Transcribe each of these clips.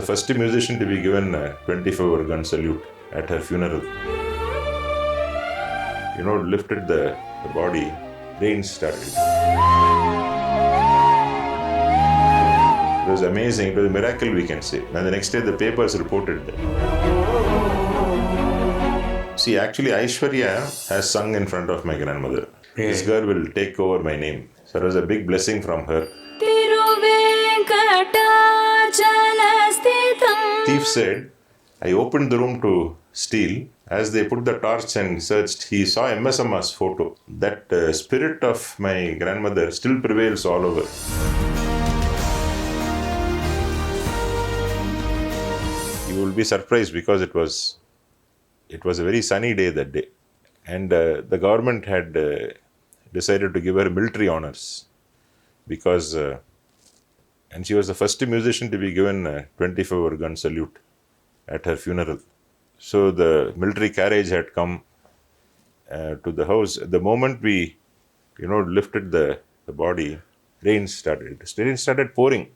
first musician to be given a 24-hour gun salute at her funeral. Lifted the body, rain started. It was amazing. It was a miracle, we can say. And the next day, the papers reported that. See, actually, Aishwarya has sung in front of my grandmother. Yeah. This girl will take over my name. So it was a big blessing from her. Thief said, I opened the room to steal. As they put the torch and searched, he saw MS Amma's photo. That spirit of my grandmother still prevails all over. You will be surprised because it was a very sunny day that day. And the government had decided to give her military honors because, and she was the first musician to be given a 24-hour gun salute at her funeral. So the military carriage had come to the house. The moment we, lifted the body, rain started. Rain started pouring.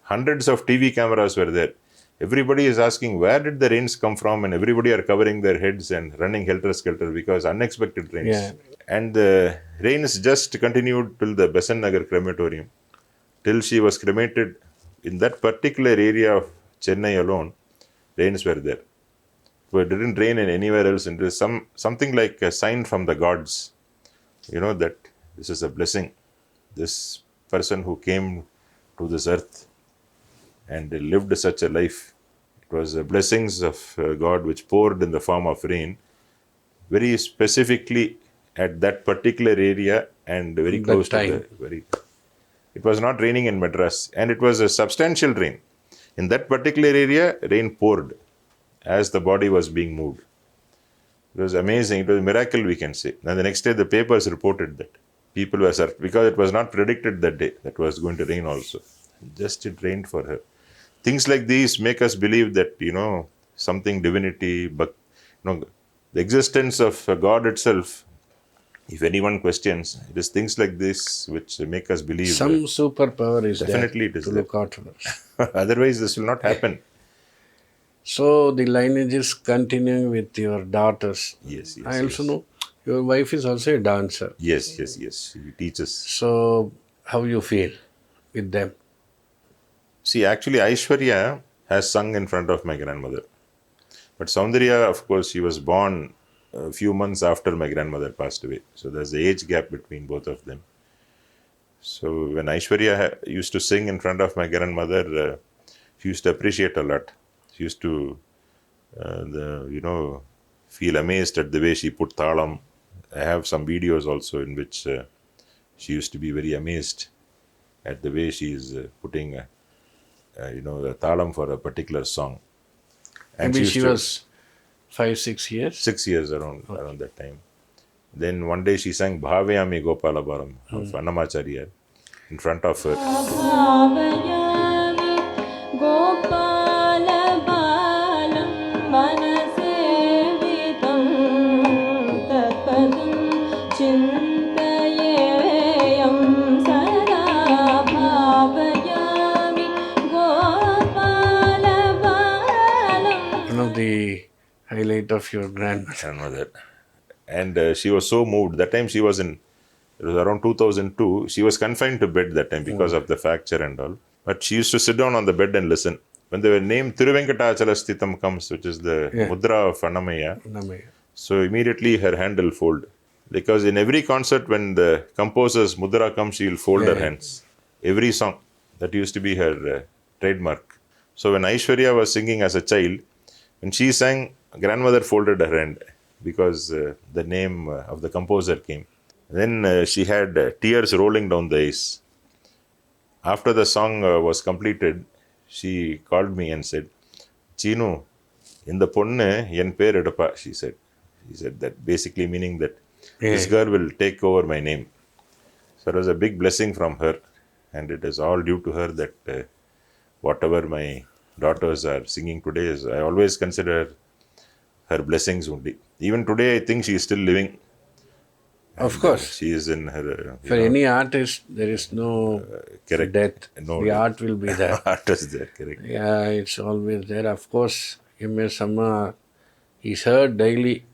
Hundreds of TV cameras were there. Everybody is asking, where did the rains come from? And everybody are covering their heads and running helter-skelter because unexpected rains. Yeah. And the rains just continued till the Besant Nagar crematorium. Till she was cremated in that particular area of Chennai alone, rains were there. So it didn't rain in anywhere else. And it was something like a sign from the gods, that this is a blessing. This person who came to this earth and lived such a life. It was the blessings of God which poured in the form of rain, very specifically at that particular area and very close to the It was not raining in Madras, and it was a substantial rain. In that particular area, rain poured as the body was being moved. It was amazing. It was a miracle, we can say. And the next day, the papers reported that. People were surprised because it was not predicted that day that was going to rain also. Just it rained for her. Things like these make us believe that, something divinity, but the existence of God itself, if anyone questions, it is things like this which make us believe. Some superpower is definitely there to look out for us. Otherwise, this will not happen. So the lineage is continuing with your daughters. Yes. I also know your wife is also a dancer. Yes. She teaches. So how you feel with them? See, actually, Aishwarya has sung in front of my grandmother. But Saundarya, of course, she was born a few months after my grandmother passed away. So there's the age gap between both of them. So when Aishwarya used to sing in front of my grandmother, she used to appreciate a lot. She used to, feel amazed at the way she put talam. I have some videos also in which she used to be very amazed at the way she is putting, the talam for a particular song. And maybe she was 5-6 years? 6 years around that time. Then one day she sang Bhavayami Gopala Bharam of Annamacharya in front of her. The highlight of your grandmother. And she was so moved. That time it was around 2002. She was confined to bed that time because of the fracture and all. But she used to sit down on the bed and listen. When the name Thiruvenkatachalasthitam comes, which is the mudra of Annamaya, so immediately her hand will fold. Because in every concert, when the composer's mudra comes, she will fold her hands. Every song. That used to be her trademark. So when Aishwarya was singing as a child, when she sang, grandmother folded her hand because the name of the composer came. Then she had tears rolling down the eyes. After the song was completed, she called me and said, Chinu, in the ponne yen per edappa, she said. She said that basically meaning that this girl will take over my name. So it was a big blessing from her, and it is all due to her that whatever my daughters are singing today, I always consider her blessings only. Even today, I think she is still living. Of And, course. she is in her. For any artist, there is no Correct. death. No The death. art will be there. Art is there, correct. Yeah, it's always there. Of course, M.S. Amma is heard daily.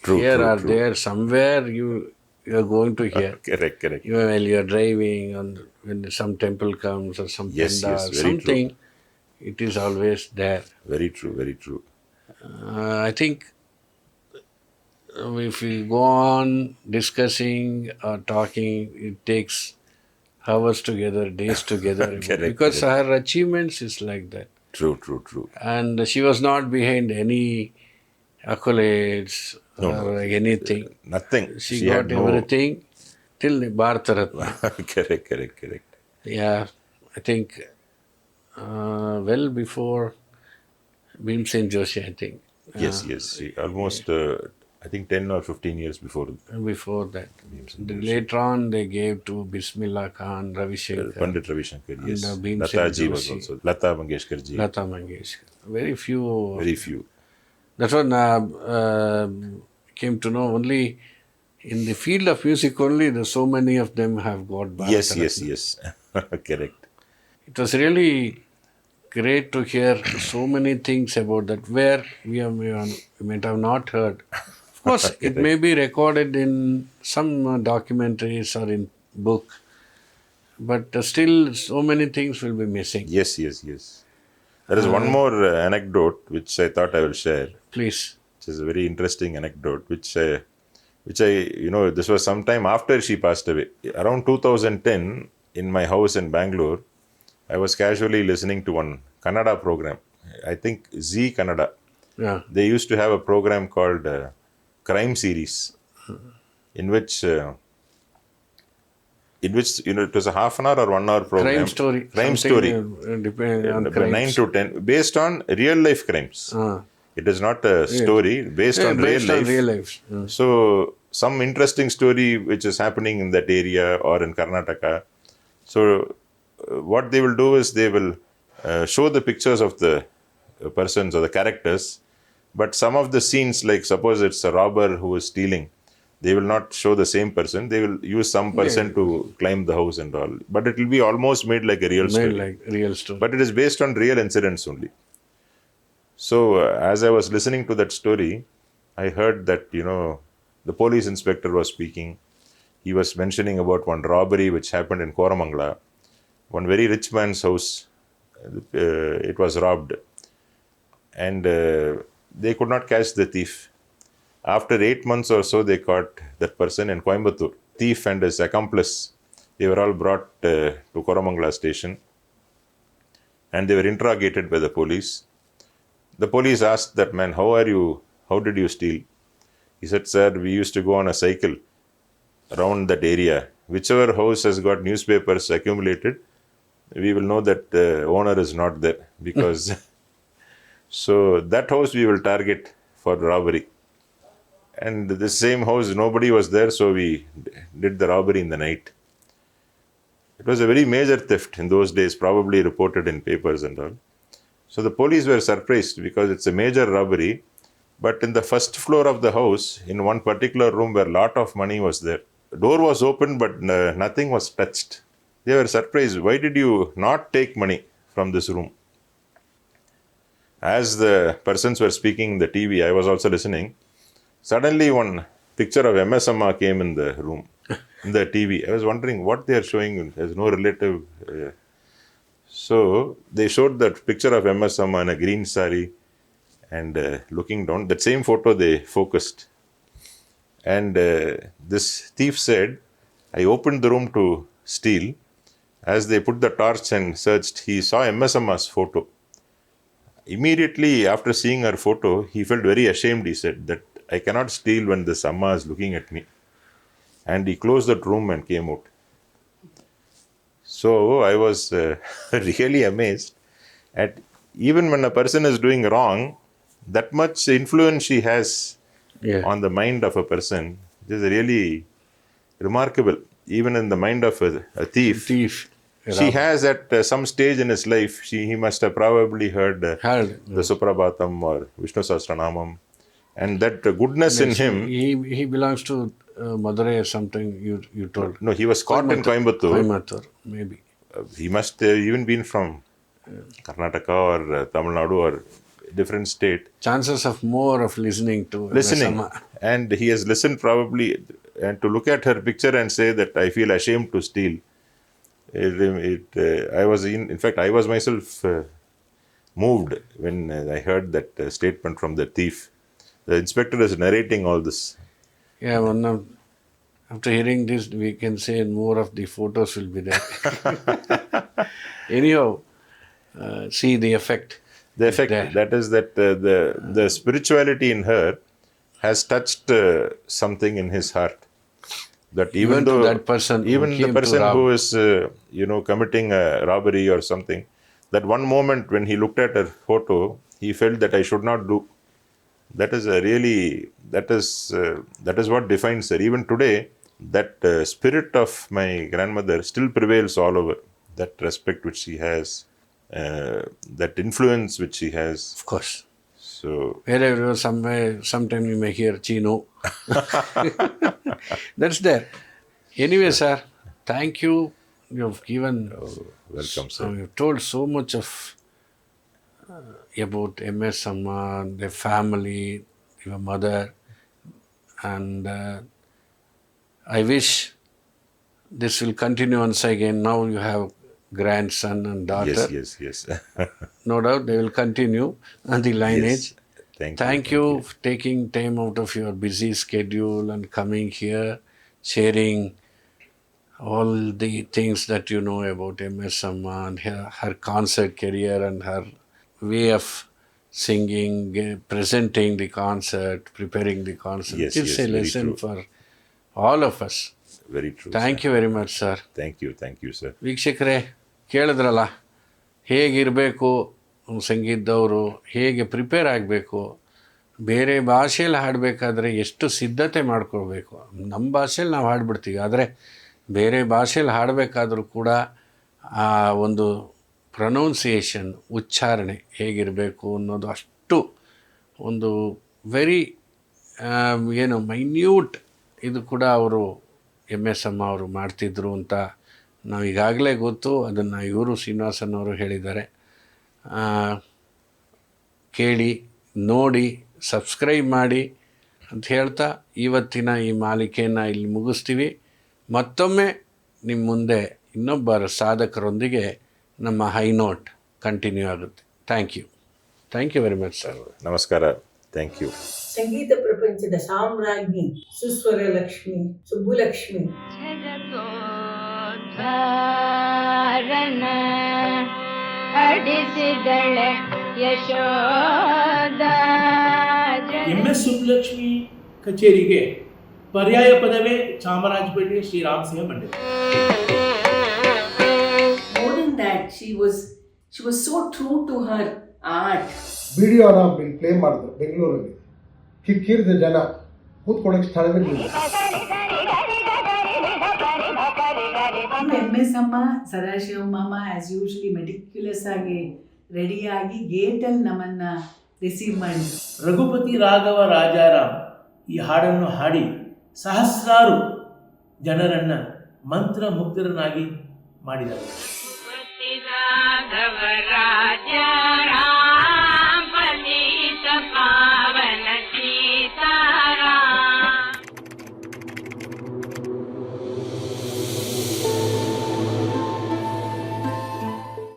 True, Here true, or true. there, somewhere you are going to hear. Correct, correct. Even while you are driving, and when some temple comes or some Yes, tenda yes, or very true. something, it is always there. Very true, very true. I think if we go on discussing or talking, it takes hours together, days together. Correct, Because correct. her achievements is like that. True, true, true. And she was not behind any accolades No, no. or anything. Nothing. She She got had no. everything till Bharata Ratna. Correct, correct, correct. Yeah, I think well before Bhimsen Joshi, I think. Yes, yes. She almost, I think 10 or 15 years before Before that. Bhimsen Joshi. Later on, they gave to Bismillah Khan, Ravi Shankar, Pandit Ravi Shankar, yes. And, Bhimsen Lata ji was Joshi. also. Lata Mangeshkar ji. Lata Mangeshkar. Very few. Very few. That's what came to know only in the field of music only, so many of them have got Bharata Yes, Ratna. yes, yes. Correct. It was really great to hear so many things about that where we might have not heard. Of course, it may be recorded in some documentaries or in book, but still so many things will be missing. Yes, yes, yes. There is one more anecdote which I thought I will share. Please. Which is a very interesting anecdote, which I, this was sometime after she passed away. Around 2010, in my house in Bangalore, I was casually listening to one Kannada program. I think Z Kannada. Yeah. They used to have a program called Crime Series, in which it was a half an hour or 1 hour program. Crime story. Crime Something, story. Depending on 9 crimes. to 10, based on real life crimes. It is not a story, based on real based on life. real life. So, some interesting story which is happening in that area or in Karnataka. So, what they will do is they will show the pictures of the persons or the characters, but some of the scenes, like suppose it's a robber who is stealing, they will not show the same person. They will use some person to climb the house and all. But it will be almost made like a real story. Like real story. But it is based on real incidents only. So, as I was listening to that story, I heard that, the police inspector was speaking. He was mentioning about one robbery which happened in Koramangala. One very rich man's house, it was robbed. And they could not catch the thief. After 8 months or so, they caught that person in Coimbatore. Thief and his accomplice, they were all brought to Koramangala station. And they were interrogated by the police. The police asked that man, how did you steal? He said, sir, we used to go on a cycle around that area. Whichever house has got newspapers accumulated, we will know that the owner is not there. Because, so that house we will target for robbery. And the same house, nobody was there, so we did the robbery in the night. It was a very major theft in those days, probably reported in papers and all. So the police were surprised because it's a major robbery. But in the first floor of the house, in one particular room where a lot of money was there, the door was open, but nothing was touched. They were surprised. Why did you not take money from this room? As the persons were speaking in the TV, I was also listening. Suddenly, one picture of MS Amma came in the room, in the TV. I was wondering what they are showing. There's no relative. So, they showed that picture of MS Amma in a green sari and looking down. That same photo they focused. And this thief said, I opened the room to steal. As they put the torch and searched, he saw MS Amma's photo. Immediately after seeing her photo, he felt very ashamed. He said that I cannot steal when this Amma is looking at me. And he closed that room and came out. So I was really amazed at even when a person is doing wrong, that much influence she has on the mind of a person. It is really remarkable. Even in the mind of a thief. She has at some stage in his life, he must have probably heard the Suprabhatam or Vishnu Sahasranamam. And that goodness in him. He belongs to Madurai or something. You told. No, he was caught in Coimbatore. Coimbatore, maybe. He must have even been from Karnataka or Tamil Nadu or different state. Chances of more of listening to Listening. And he has listened probably, and to look at her picture and say that I feel ashamed to steal. I was in fact, I was myself moved when I heard that statement from the thief. The inspector is narrating all this. Yeah, after hearing this, we can say more of the photos will be there. Anyhow, see the effect. The effect, that is that the spirituality in her has touched something in his heart. That even though that person, even the person who is committing a robbery or something, that one moment when he looked at her photo, he felt that I should not do. That is that is what defines her. Even today, that spirit of my grandmother still prevails all over. That respect which she has, that influence which she has. Of course. So wherever somewhere, sometime you may hear Chino. That's there. Anyway, sir, thank you. You've given. Welcome, sir. You've told so much of about MS Amma, their family, your mother, and I wish this will continue once again. Now you have grandson and daughter. Yes. No doubt they will continue on the lineage. Yes. Thank you for taking time out of your busy schedule and coming here, sharing all the things that you know about MS Amma and her concert career and her way of singing, presenting the concert, preparing the concert. Yes, It's a very lesson true. for all of us. Very true. Thank you very much, sir. Thank you, sir. ವೀಕ್ಷಕರೇ, ಕೇಳಿದ್ರಲ್ಲ ಹೇಗಿರಬೇಕು ಸಂಗೀತದವರು, ಹೇಗೆ prepare ಆಗಬೇಕು, ಬೇರೆ ಭಾಷೆಯಲ್ಲಿ ಹಾಡಬೇಕಾದ್ರೆ ಎಷ್ಟು ಸಿದ್ಧತೆ ಮಾಡ್ಕೊಳ್ಬೇಕು. ನಮ್ಮ ಭಾಷೆಯಲ್ಲಿ ನಾವು ಹಾಡ್ಬಿಡ್ತೀವಿ, ಆದರೆ ಬೇರೆ ಭಾಷೆಯಲ್ಲಿ ಹಾಡಬೇಕಾದ್ರೂ ಕೂಡ ಆ ಒಂದು ಪ್ರೊನೌನ್ಸಿಯೇಷನ್, ಉಚ್ಚಾರಣೆ ಹೇಗಿರಬೇಕು ಅನ್ನೋದು ಅಷ್ಟು ಒಂದು ವೆರಿ ಮೈನ್ಯೂಟ್ ಇದು ಕೂಡ ಅವರು MS ಅಮ್ಮ ಅವರು ಮಾಡ್ತಿದ್ರು ಅಂತ ನಾವು ಈಗಾಗಲೇ ಗೊತ್ತು. ಅದನ್ನು ಇವರು ಶ್ರೀನಿವಾಸನ್ ಅವರು ಹೇಳಿದ್ದಾರೆ. ಕೇಳಿ, ನೋಡಿ, ಸಬ್ಸ್ಕ್ರೈಬ್ ಮಾಡಿ ಅಂತ ಹೇಳ್ತಾ ಇವತ್ತಿನ ಈ ಮಾಲಿಕೆಯನ್ನು ಇಲ್ಲಿ ಮುಗಿಸ್ತೀವಿ. ಮತ್ತೊಮ್ಮೆ ನಿಮ್ಮ ಮುಂದೆ ಇನ್ನೊಬ್ಬರ ಸಾಧಕರೊಂದಿಗೆ ನಮ್ಮ ಹೈ ನೋಟ್ ಕಂಟಿನ್ಯೂ ಆಗುತ್ತೆ. Thank you very much sir. ನಮಸ್ಕಾರ. Thank you. ಸಂಗೀತ ಪ್ರಪಂಚದ ಸಾಮ್ರಾಜ್ಞಿ ಸುಸ್ವರ ಲಕ್ಷ್ಮಿ ಸುಬ್ಬುಲಕ್ಷ್ಮಿ MS ಸುಬ್ಬುಲಕ್ಷ್ಮಿ ಕಚೇರಿಗೆ ಪರ್ಯಾಯ ಪದವೇ Chamarajpet Sriramasimha Mandya. More than that, she was so true to her art. ವಿಡಿಯೋನ ಪ್ಲೇ ಮಾಡಿದ್ರು ಬೆಂಗಳೂರಲ್ಲಿ. ಕಿಕ್ಕಿರಿದ ಜನ, ಕೂತ್ಕೊಳ್ಳೋಕೆ ಸ್ಥಳವಿರಲಿಲ್ಲ. MS ಅಮ್ಮ, ಸದಾಶಿವ ಮಾಮ ಆಸ್ ಯೂಶುವಲಿ ಮೆಟಿಕ್ಯುಲಸ್ ಆಗಿ ರೆಡಿಯಾಗಿ ಗೇಟಲ್ಲಿ ನಮ್ಮನ್ನ ರಿಸೀವ್ ಮಾಡಿದ್ರು. ರಘುಪತಿ ರಾಘವ ರಾಜಾರಾಮ್ ಈ ಹಾಡನ್ನು ಹಾಡಿ ಸಹಸ್ರಾರು ಜನರನ್ನು ಮಂತ್ರಮುಗ್ಧರನ್ನಾಗಿ ಮಾಡಿದರು.